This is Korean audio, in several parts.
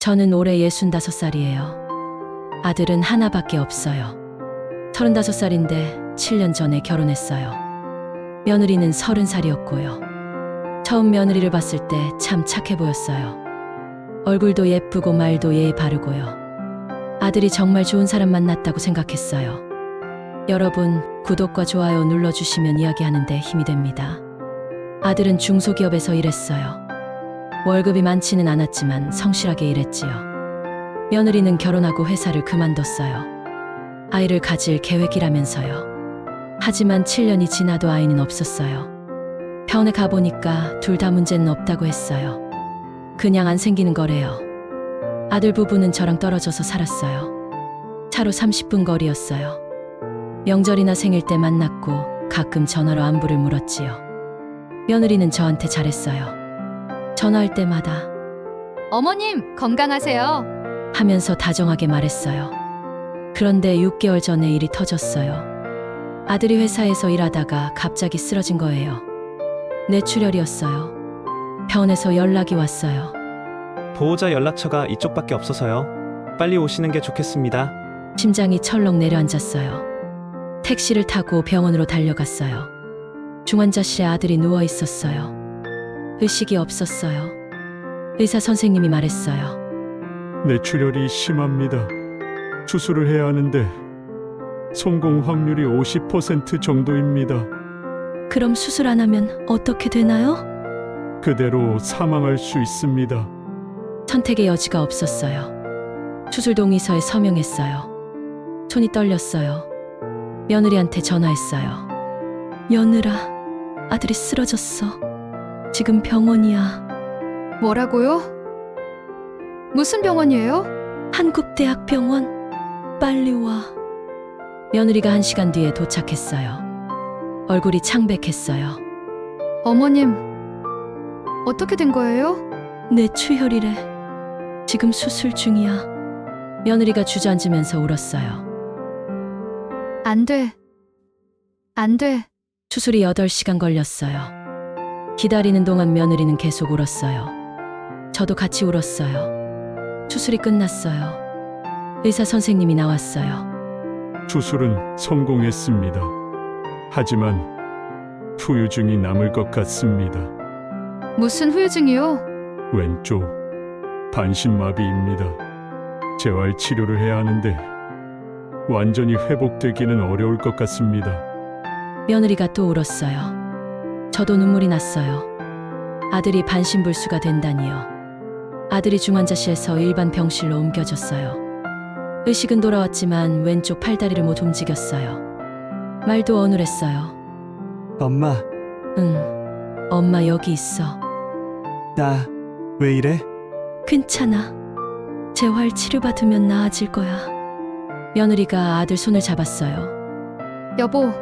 저는 올해 65살이에요. 아들은 하나밖에 없어요. 35살인데 7년 전에 결혼했어요. 며느리는 30살이었고요. 처음 며느리를 봤을 때 참 착해 보였어요. 얼굴도 예쁘고 말도 예의 바르고요. 아들이 정말 좋은 사람 만났다고 생각했어요. 여러분, 구독과 좋아요 눌러주시면 이야기하는데 힘이 됩니다. 아들은 중소기업에서 일했어요. 월급이 많지는 않았지만 성실하게 일했지요. 며느리는 결혼하고 회사를 그만뒀어요. 아이를 가질 계획이라면서요. 하지만 7년이 지나도 아이는 없었어요. 병원에 가보니까 둘 다 문제는 없다고 했어요. 그냥 안 생기는 거래요. 아들 부부는 저랑 떨어져서 살았어요. 차로 30분 거리였어요. 명절이나 생일 때 만났고 가끔 전화로 안부를 물었지요. 며느리는 저한테 잘했어요. 전화할 때마다 어머님, 건강하세요. 하면서 다정하게 말했어요. 그런데 6개월 전에 일이 터졌어요. 아들이 회사에서 일하다가 갑자기 쓰러진 거예요. 뇌출혈이었어요. 병원에서 연락이 왔어요. 보호자 연락처가 이쪽밖에 없어서요. 빨리 오시는 게 좋겠습니다. 심장이 철렁 내려앉았어요. 택시를 타고 병원으로 달려갔어요. 중환자 씨의 아들이 누워 있었어요. 의식이 없었어요. 의사 선생님이 말했어요. 뇌출혈이 심합니다. 수술을 해야 하는데 성공 확률이 50% 정도입니다. 그럼 수술 안 하면 어떻게 되나요? 그대로 사망할 수 있습니다. 선택의 여지가 없었어요. 수술 동의서에 서명했어요. 손이 떨렸어요. 며느리한테 전화했어요. 며느라, 아들이 쓰러졌어. 지금 병원이야. 뭐라고요? 무슨 병원이에요? 한국대학병원. 빨리 와. 며느리가 1시간 뒤에 도착했어요. 얼굴이 창백했어요. 어머님, 어떻게 된 거예요? 뇌출혈이래. 지금 수술 중이야. 며느리가 주저앉으면서 울었어요. 안 돼. 안 돼. 수술이 8시간 걸렸어요. 기다리는 동안 며느리는 계속 울었어요. 저도 같이 울었어요. 수술이 끝났어요. 의사 선생님이 나왔어요. 수술은 성공했습니다. 하지만 후유증이 남을 것 같습니다. 무슨 후유증이요? 왼쪽 반신마비입니다. 재활 치료를 해야 하는데 완전히 회복되기는 어려울 것 같습니다. 며느리가 또 울었어요. 저도 눈물이 났어요. 아들이 반신불수가 된다니요. 아들이 중환자실에서 일반 병실로 옮겨졌어요. 의식은 돌아왔지만 왼쪽 팔다리를 못 움직였어요. 말도 어눌했어요. 엄마, 응, 엄마 여기 있어. 나 왜 이래? 괜찮아. 재활 치료받으면 나아질 거야. 며느리가 아들 손을 잡았어요. 여보,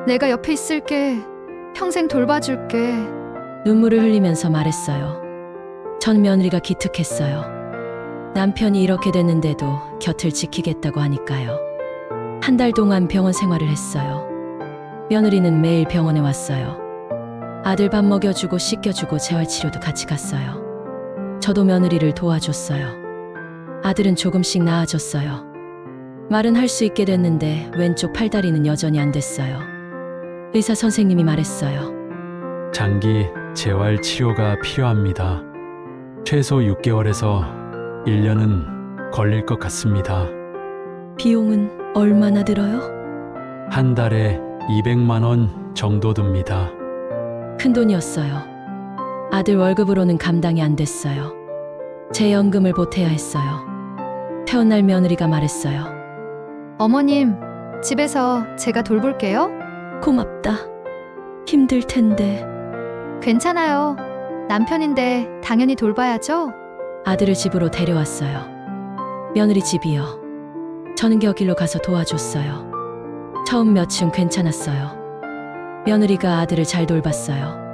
내가 옆에 있을게. 평생 돌봐줄게. 눈물을 흘리면서 말했어요. 전 며느리가 기특했어요. 남편이 이렇게 됐는데도 곁을 지키겠다고 하니까요. 1달 동안 병원 생활을 했어요. 며느리는 매일 병원에 왔어요. 아들 밥 먹여주고 씻겨주고 재활치료도 같이 갔어요. 저도 며느리를 도와줬어요. 아들은 조금씩 나아졌어요. 말은 할 수 있게 됐는데 왼쪽 팔다리는 여전히 안 됐어요. 의사 선생님이 말했어요. 장기 재활 치료가 필요합니다. 최소 6개월에서 1년은 걸릴 것 같습니다. 비용은 얼마나 들어요? 한 달에 200만 원 정도 듭니다. 큰 돈이었어요. 아들 월급으로는 감당이 안 됐어요. 제 연금을 보태야 했어요. 태어날 며느리가 말했어요. 어머님, 집에서 제가 돌볼게요. 고맙다. 힘들 텐데. 괜찮아요. 남편인데 당연히 돌봐야죠. 아들을 집으로 데려왔어요. 며느리 집이요. 저는 곁길로 가서 도와줬어요. 처음 며칠은 괜찮았어요. 며느리가 아들을 잘 돌봤어요.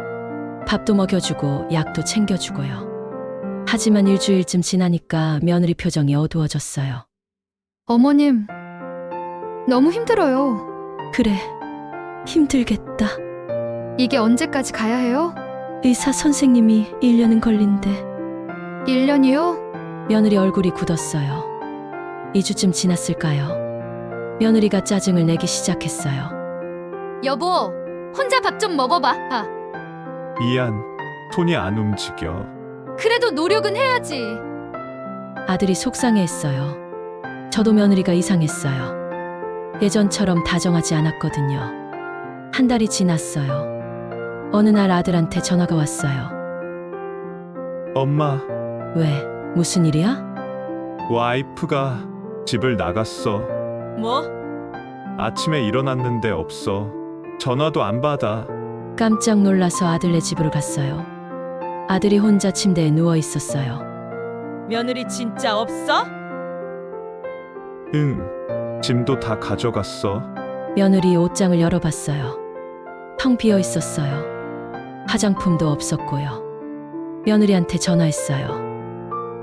밥도 먹여주고 약도 챙겨주고요. 하지만 일주일쯤 지나니까 며느리 표정이 어두워졌어요. 어머님, 너무 힘들어요. 그래, 힘들겠다. 이게 언제까지 가야 해요? 의사 선생님이 1년은 걸린대. 1년이요? 며느리 얼굴이 굳었어요. 2주쯤 지났을까요? 며느리가 짜증을 내기 시작했어요. 여보, 혼자 밥 좀 먹어봐. 아, 이안, 손이 안 움직여. 그래도 노력은 해야지. 아들이 속상해했어요. 저도 며느리가 이상했어요. 예전처럼 다정하지 않았거든요. 한 달이 지났어요. 어느 날 아들한테 전화가 왔어요. 엄마, 왜? 무슨 일이야? 와이프가 집을 나갔어. 뭐? 아침에 일어났는데 없어. 전화도 안 받아. 깜짝 놀라서 아들네 집으로 갔어요. 아들이 혼자 침대에 누워 있었어요. 며느리 진짜 없어? 응, 짐도 다 가져갔어. 며느리 옷장을 열어봤어요. 텅 비어 있었어요. 화장품도 없었고요. 며느리한테 전화했어요.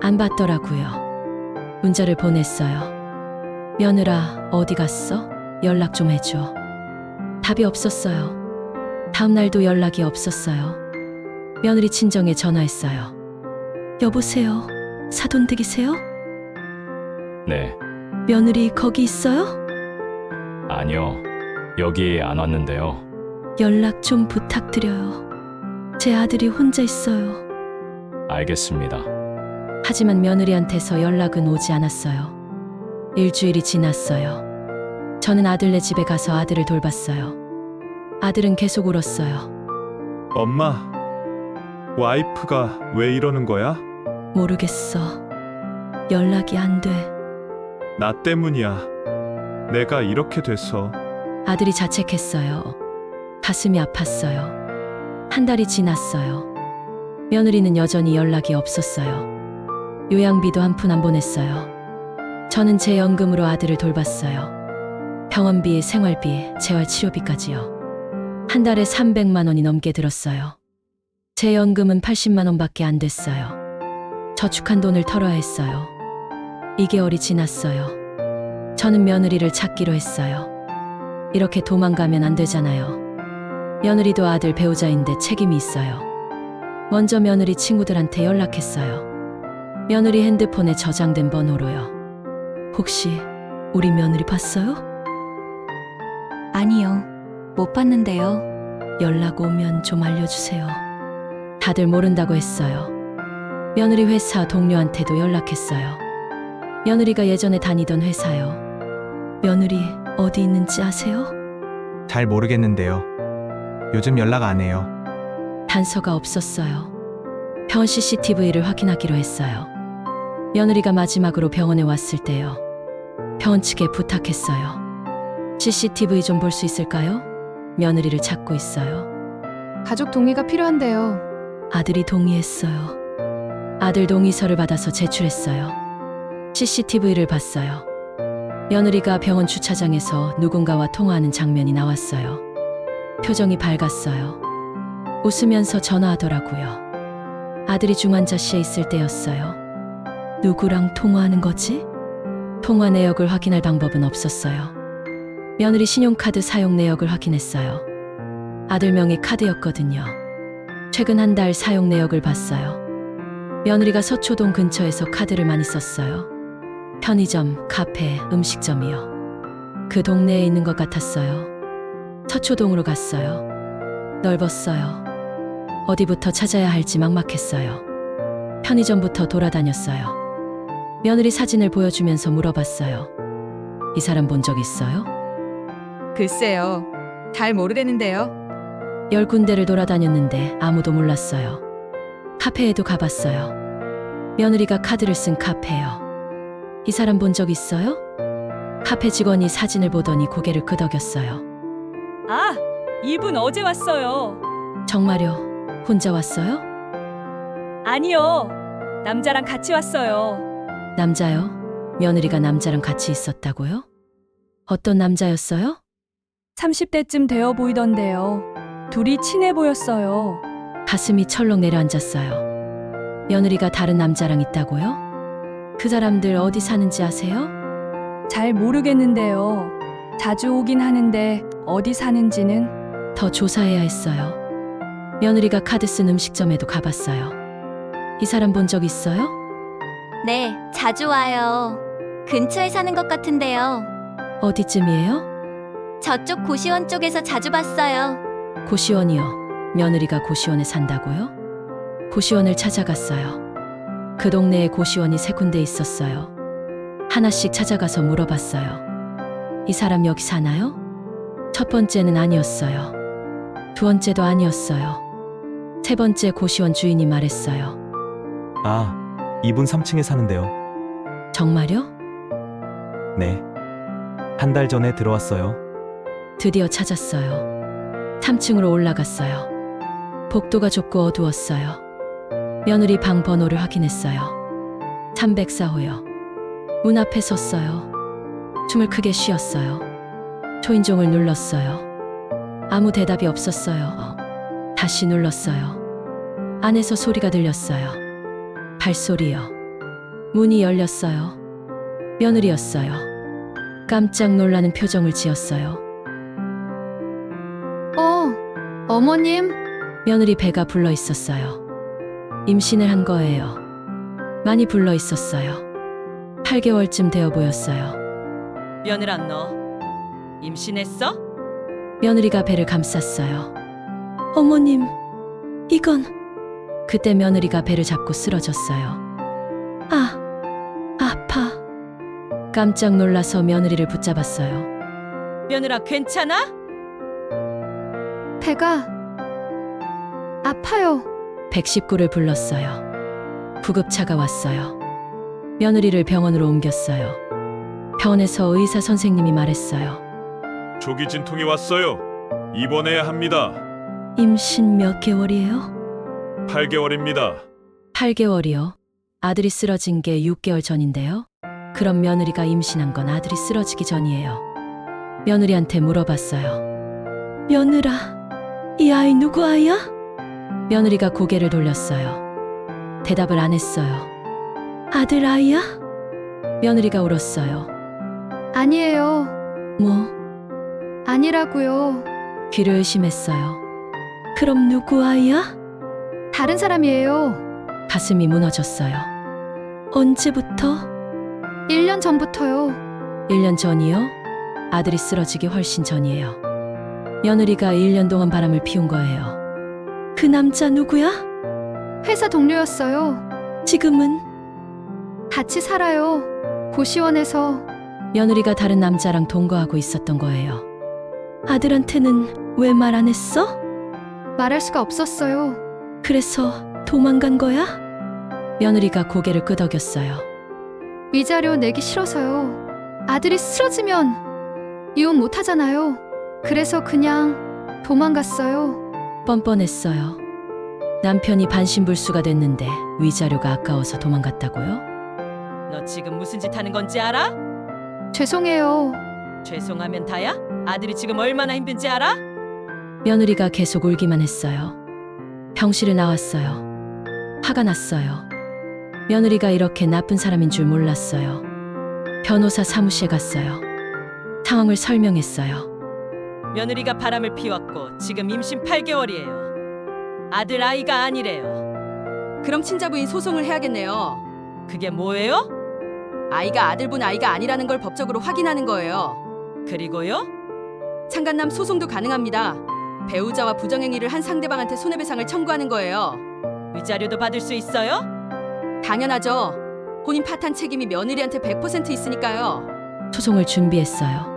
안 받더라고요. 문자를 보냈어요. 며느라, 어디 갔어? 연락 좀 해줘. 답이 없었어요. 다음 날도 연락이 없었어요. 며느리 친정에 전화했어요. 여보세요? 사돈댁이세요? 네, 며느리 거기 있어요? 아니요. 여기 안 왔는데요. 연락 좀 부탁드려요. 제 아들이 혼자 있어요. 알겠습니다. 하지만 며느리한테서 연락은 오지 않았어요. 일주일이 지났어요. 저는 아들네 집에 가서 아들을 돌봤어요. 아들은 계속 울었어요. 엄마, 와이프가 왜 이러는 거야? 모르겠어. 연락이 안 돼. 나 때문이야. 내가 이렇게 돼서. 아들이 자책했어요. 가슴이 아팠어요. 한 달이 지났어요. 며느리는 여전히 연락이 없었어요. 요양비도 한 푼 안 보냈어요. 저는 제 연금으로 아들을 돌봤어요. 병원비, 생활비, 재활치료비까지요. 한 달에 300만 원이 넘게 들었어요. 제 연금은 80만 원밖에 안 됐어요. 저축한 돈을 털어야 했어요. 2개월이 지났어요. 저는 며느리를 찾기로 했어요. 이렇게 도망가면 안 되잖아요. 며느리도 아들 배우자인데 책임이 있어요. 먼저 며느리 친구들한테 연락했어요. 며느리 핸드폰에 저장된 번호로요. 혹시 우리 며느리 봤어요? 아니요. 못 봤는데요. 연락 오면 좀 알려주세요. 다들 모른다고 했어요. 며느리 회사 동료한테도 연락했어요. 며느리가 예전에 다니던 회사요. 며느리 어디 있는지 아세요? 잘 모르겠는데요. 요즘 연락 안 해요. 단서가 없었어요. 병원 CCTV를 확인하기로 했어요. 며느리가 마지막으로 병원에 왔을 때요. 병원 측에 부탁했어요. CCTV 좀 볼 수 있을까요? 며느리를 찾고 있어요. 가족 동의가 필요한데요. 아들이 동의했어요. 아들 동의서를 받아서 제출했어요. CCTV를 봤어요. 며느리가 병원 주차장에서 누군가와 통화하는 장면이 나왔어요. 표정이 밝았어요. 웃으면서 전화하더라고요. 아들이 중환자실에 있을 때였어요. 누구랑 통화하는 거지? 통화 내역을 확인할 방법은 없었어요. 며느리 신용카드 사용 내역을 확인했어요. 아들 명의 카드였거든요. 최근 한 달 사용 내역을 봤어요. 며느리가 서초동 근처에서 카드를 많이 썼어요. 편의점, 카페, 음식점이요. 그 동네에 있는 것 같았어요. 서초동으로 갔어요. 넓었어요. 어디부터 찾아야 할지 막막했어요. 편의점부터 돌아다녔어요. 며느리 사진을 보여주면서 물어봤어요. 이 사람 본 적 있어요? 글쎄요. 잘 모르겠는데요. 10군데를 돌아다녔는데 아무도 몰랐어요. 카페에도 가봤어요. 며느리가 카드를 쓴 카페요. 이 사람 본 적 있어요? 카페 직원이 사진을 보더니 고개를 끄덕였어요. 아, 이분 어제 왔어요. 정말요? 혼자 왔어요? 아니요. 남자랑 같이 왔어요. 남자요? 며느리가 남자랑 같이 있었다고요? 어떤 남자였어요? 30대쯤 되어 보이던데요. 둘이 친해 보였어요. 가슴이 철렁 내려앉았어요. 며느리가 다른 남자랑 있다고요? 그 사람들 어디 사는지 아세요? 잘 모르겠는데요. 자주 오긴 하는데 어디 사는지는. 더 조사해야 했어요. 며느리가 카드 쓴 음식점에도 가봤어요. 이 사람 본 적 있어요? 네, 자주 와요. 근처에 사는 것 같은데요. 어디쯤이에요? 저쪽 고시원 쪽에서 자주 봤어요. 고시원이요. 며느리가 고시원에 산다고요? 고시원을 찾아갔어요. 그 동네에 고시원이 3군데 있었어요. 하나씩 찾아가서 물어봤어요. 이 사람 여기 사나요? 첫 번째는 아니었어요. 두 번째도 아니었어요. 세 번째 고시원 주인이 말했어요. 아, 이분 3층에 사는데요. 정말요? 네. 한 달 전에 들어왔어요. 드디어 찾았어요. 3층으로 올라갔어요. 복도가 좁고 어두웠어요. 며느리 방 번호를 확인했어요. 304호요. 문 앞에 섰어요. 숨을 크게 쉬었어요. 초인종을 눌렀어요. 아무 대답이 없었어요. 다시 눌렀어요. 안에서 소리가 들렸어요. 발소리요. 문이 열렸어요. 며느리였어요. 깜짝 놀라는 표정을 지었어요. 어머님, 며느리 배가 불러 있었어요. 임신을 한 거예요. 많이 불러 있었어요. 8개월쯤 되어 보였어요. 며느라 너 임신했어? 며느리가 배를 감쌌어요. 어머님, 이건... 그때 며느리가 배를 잡고 쓰러졌어요. 아파. 깜짝 놀라서 며느리를 붙잡았어요. 며느라 괜찮아? 배가 아파요. 119를 불렀어요. 구급차가 왔어요. 며느리를 병원으로 옮겼어요. 병원에서 의사 선생님이 말했어요. 조기 진통이 왔어요. 입원해야 합니다. 임신 몇 개월이에요? 8개월입니다. 8개월이요. 아들이 쓰러진 게 6개월 전인데요. 그럼 며느리가 임신한 건 아들이 쓰러지기 전이에요. 며느리한테 물어봤어요. 며느라, 이 아이 누구 아이야? 며느리가 고개를 돌렸어요. 대답을 안 했어요. 아들 아이야? 며느리가 울었어요. 아니에요. 뭐? 아니라고요. 귀를 의심했어요. 그럼 누구 아이야? 다른 사람이에요. 가슴이 무너졌어요. 언제부터? 1년 전부터요. 1년 전이요? 아들이 쓰러지기 훨씬 전이에요. 며느리가 1년 동안 바람을 피운 거예요. 그 남자 누구야? 회사 동료였어요. 지금은? 같이 살아요. 고시원에서. 며느리가 다른 남자랑 동거하고 있었던 거예요. 아들한테는 왜 말 안 했어? 말할 수가 없었어요. 그래서 도망간 거야? 며느리가 고개를 끄덕였어요. 위자료 내기 싫어서요. 아들이 쓰러지면 이혼 못 하잖아요. 그래서 그냥 도망갔어요. 뻔뻔했어요. 남편이 반신불수가 됐는데 위자료가 아까워서 도망갔다고요? 너 지금 무슨 짓 하는 건지 알아? 죄송해요. 죄송하면 다야? 아들이 지금 얼마나 힘든지 알아? 며느리가 계속 울기만 했어요. 병실을 나왔어요. 화가 났어요. 며느리가 이렇게 나쁜 사람인 줄 몰랐어요. 변호사 사무실에 갔어요. 상황을 설명했어요. 며느리가 바람을 피웠고 지금 임신 8개월이에요. 아들 아이가 아니래요. 그럼 친자부인 소송을 해야겠네요. 그게 뭐예요? 아이가 아들분 아이가 아니라는 걸 법적으로 확인하는 거예요. 그리고요? 상간남 소송도 가능합니다. 배우자와 부정행위를 한 상대방한테 손해배상을 청구하는 거예요. 위자료도 받을 수 있어요? 당연하죠. 혼인 파탄 책임이 며느리한테 100% 있으니까요. 소송을 준비했어요.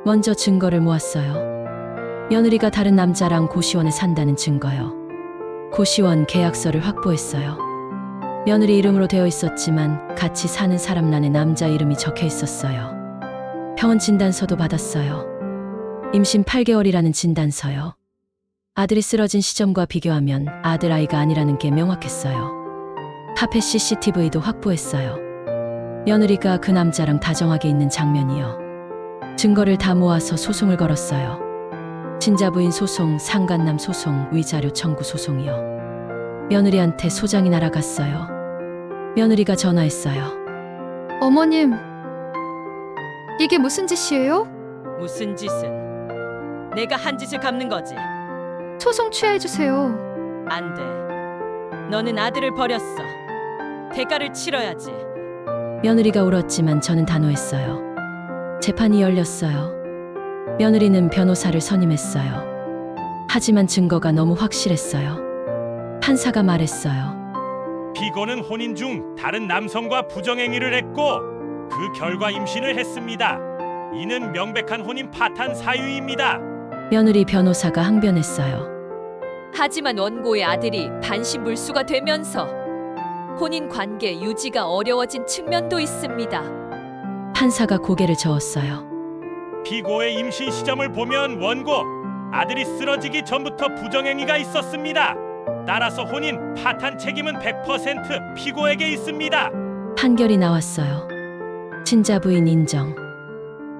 먼저 증거를 모았어요. 며느리가 다른 남자랑 고시원에 산다는 증거요. 고시원 계약서를 확보했어요. 며느리 이름으로 되어 있었지만 같이 사는 사람란에 남자 이름이 적혀 있었어요. 병원 진단서도 받았어요. 임신 8개월이라는 진단서요. 아들이 쓰러진 시점과 비교하면 아들 아이가 아니라는 게 명확했어요. 카페 CCTV도 확보했어요. 며느리가 그 남자랑 다정하게 있는 장면이요. 증거를 다 모아서 소송을 걸었어요. 친자부인 소송, 상간남 소송, 위자료 청구 소송이요. 며느리한테 소장이 날아갔어요. 며느리가 전화했어요. 어머님, 이게 무슨 짓이에요? 무슨 짓은? 내가 한 짓을 갚는 거지. 소송 취하해주세요. 안 돼. 너는 아들을 버렸어. 대가를 치러야지. 며느리가 울었지만 저는 단호했어요. 재판이 열렸어요. 며느리는 변호사를 선임했어요. 하지만 증거가 너무 확실했어요. 판사가 말했어요. 피고는 혼인 중 다른 남성과 부정행위를 했고 그 결과 임신을 했습니다. 이는 명백한 혼인 파탄 사유입니다. 며느리 변호사가 항변했어요. 하지만 원고의 아들이 반신불수가 되면서 혼인 관계 유지가 어려워진 측면도 있습니다. 판사가 고개를 저었어요. 피고의 임신 시점을 보면 원고 아들이 쓰러지기 전부터 부정행위가 있었습니다. 따라서 혼인 파탄 책임은 100% 피고에게 있습니다. 판결이 나왔어요. 친자 부인 인정.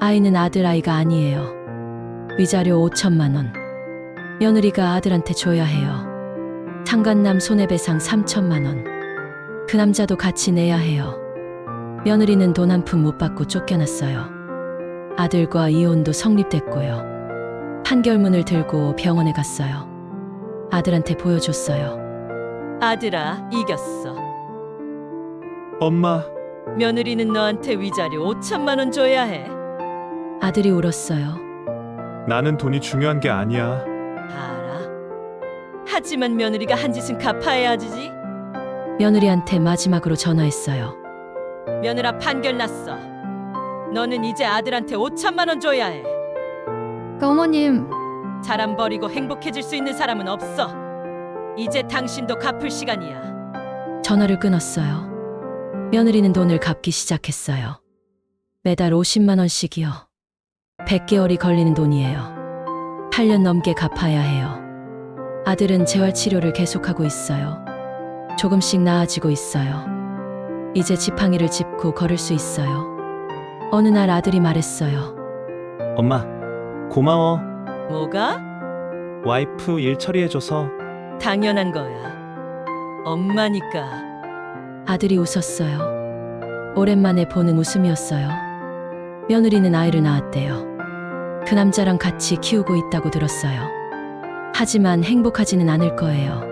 아이는 아들 아이가 아니에요. 위자료 5천만 원. 며느리가 아들한테 줘야 해요. 상간남 손해배상 3천만 원. 그 남자도 같이 내야 해요. 며느리는 돈 한 푼 못 받고 쫓겨났어요. 아들과 이혼도 성립됐고요. 판결문을 들고 병원에 갔어요. 아들한테 보여줬어요. 아들아, 이겼어. 엄마, 며느리는 너한테 위자료 5천만 원 줘야 해. 아들이 울었어요. 나는 돈이 중요한 게 아니야. 알아. 하지만 며느리가 한 짓은 갚아야지. 며느리한테 마지막으로 전화했어요. 며느라, 판결 났어. 너는 이제 아들한테 5천만 원 줘야 해. 어머님, 사람 버리고 행복해질 수 있는 사람은 없어. 이제 당신도 갚을 시간이야. 전화를 끊었어요. 며느리는 돈을 갚기 시작했어요. 매달 50만 원씩이요. 100개월이 걸리는 돈이에요. 8년 넘게 갚아야 해요. 아들은 재활치료를 계속하고 있어요. 조금씩 나아지고 있어요. 이제 지팡이를 짚고 걸을 수 있어요. 어느 날 아들이 말했어요. 엄마, 고마워. 뭐가? 와이프 일 처리해줘서. 당연한 거야. 엄마니까. 아들이 웃었어요. 오랜만에 보는 웃음이었어요. 며느리는 아이를 낳았대요. 그 남자랑 같이 키우고 있다고 들었어요. 하지만 행복하지는 않을 거예요.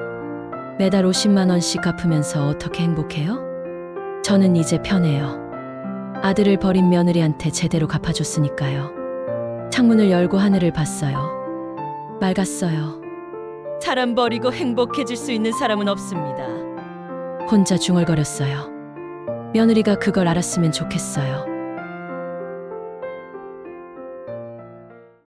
매달 50만 원씩 갚으면서 어떻게 행복해요? 저는 이제 편해요. 아들을 버린 며느리한테 제대로 갚아줬으니까요. 창문을 열고 하늘을 봤어요. 맑았어요. 사람 버리고 행복해질 수 있는 사람은 없습니다. 혼자 중얼거렸어요. 며느리가 그걸 알았으면 좋겠어요.